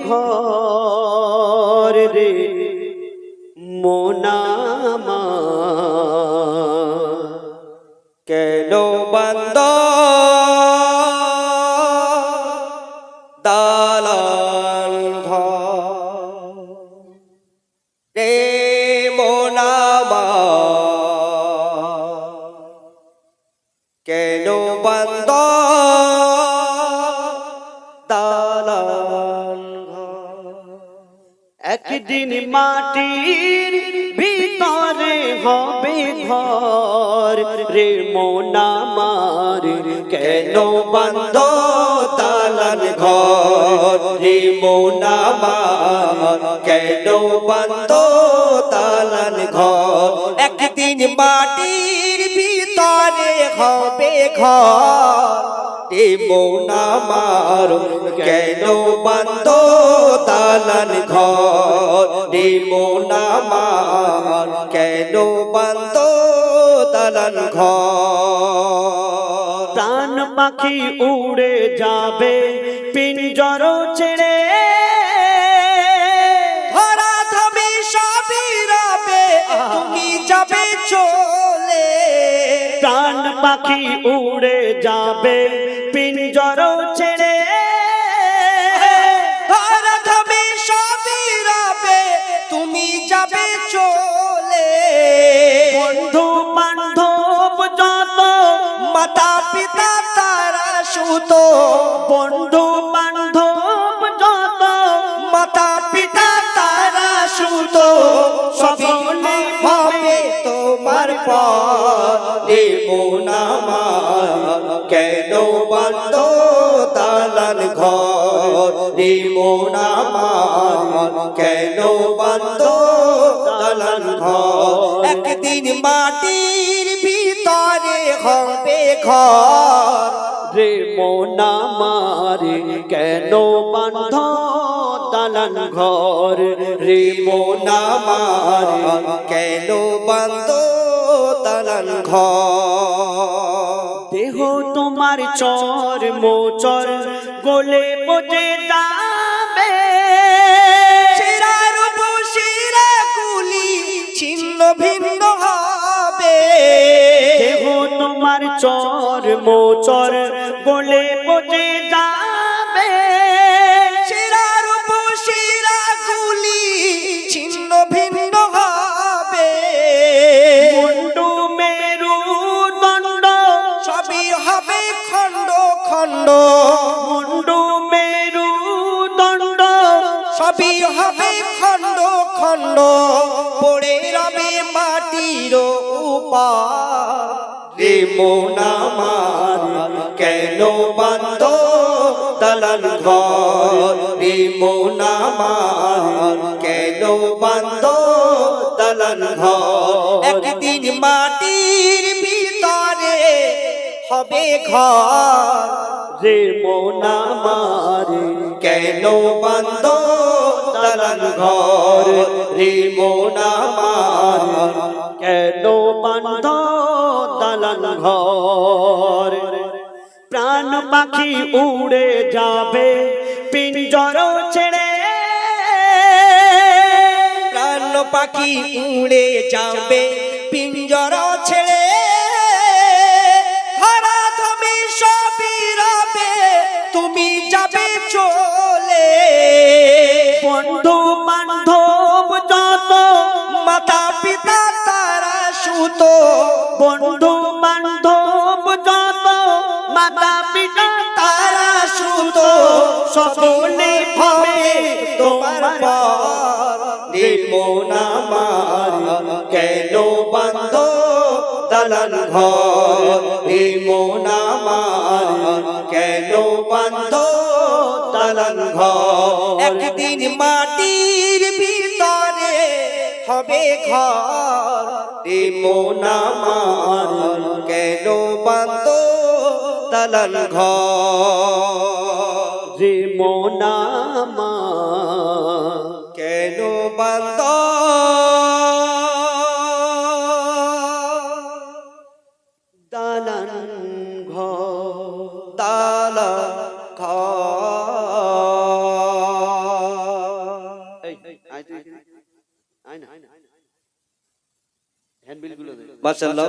ঘর রে মোনামা কেন বন্ধ দালান ঘর রে মোনামা কেন বন্ধ দালান ঘর একদিন মাটির ভিতরে হবে ঘর রে মোনামার কেন বন্ধ দালান ঘর রে মোনামার কেন বন্ধ দালান ঘর একদিন মাটির ভিতরে হবে ঘর রে মোনামার কেন বন্ধ দালান ঘর রে মোনামার কেন বন্ধ দালান ঘর প্রাণ পাখি উড়ে যাবে পিঞ্জর ছেড়ে ধরা ধমি সবই রবে তুমি যাবে চলে প্রাণ পাখি উড়ে যাবে পিঞ্জর ছেড়ে ধরা ধমি সবই রবে তুমি যাবে চলে বন্ধু বান্ধব যত মাতা পিতা তারা সুত বন্ধু বান্ধব যত মাতা পিতা তারা সুত সকলে হবে তোমার পর রে মোনামার কেন বন্ধ দালান ঘর রে মোনামার কেন বন্ধ দালান ঘর একদিন মাটির ভিতরে হবে ঘর রে মোনামার কেন বন্ধ দালান ঘর রে মোনামার কেন বন্ধ দালান ঘর দেহ তোমার চর মোচর গোলে পচে যাবে শিরার শিরা গুলি ছিন্ন ভিন্ন হবে দেহ তোমার চর মোচর গোলে পচে যাবে শিরার শিরা গুলি ছিন্ন ভিন্ন হবে মুন্ডু মেরু দণ্ড সবই হবে খণ্ড খণ্ড মুন্ডু মেরু দণ্ড সবই হবে খণ্ড খণ্ড পড়ে রবে মাটির উপর রে মোনামার কেন বন্ধ দালান ঘর রে মোনামার কেন বন্ধ দালান ঘর একদিন মাটির ভিতরে হবে ঘর রে মোনামার কেন বন্ধ দালান ঘর রে মোনামার কেন বন্ধ দালান ঘর প্রাণ পাখি উড়ে যাবে পিঞ্জর ছেড়ে প্রাণ পাখি উড়ে যাবে পিঞ্জর ছেড়ে ধরা ধমি সবই রবে তুমি যাবে চলে বন্ধু বান্ধব যত মাতা পিতা তারা সুত বন্ধু বান্ধব যত মাতা পিতা তারা সুত সকলে হবে তোমার পর রে মোনামার কেন বন্ধ দালান ঘর রে মোনামার কেন বন্ধ দালান ঘর একদিন মাটির ভিতরে হবে ঘর রে মোনামার কেন বন্ধ দালান ঘর রে মোনামার কেন বন্ধ দালান ঘর দালান ঘর হ্যান্ডবিল গুলো মাশাআল্লাহ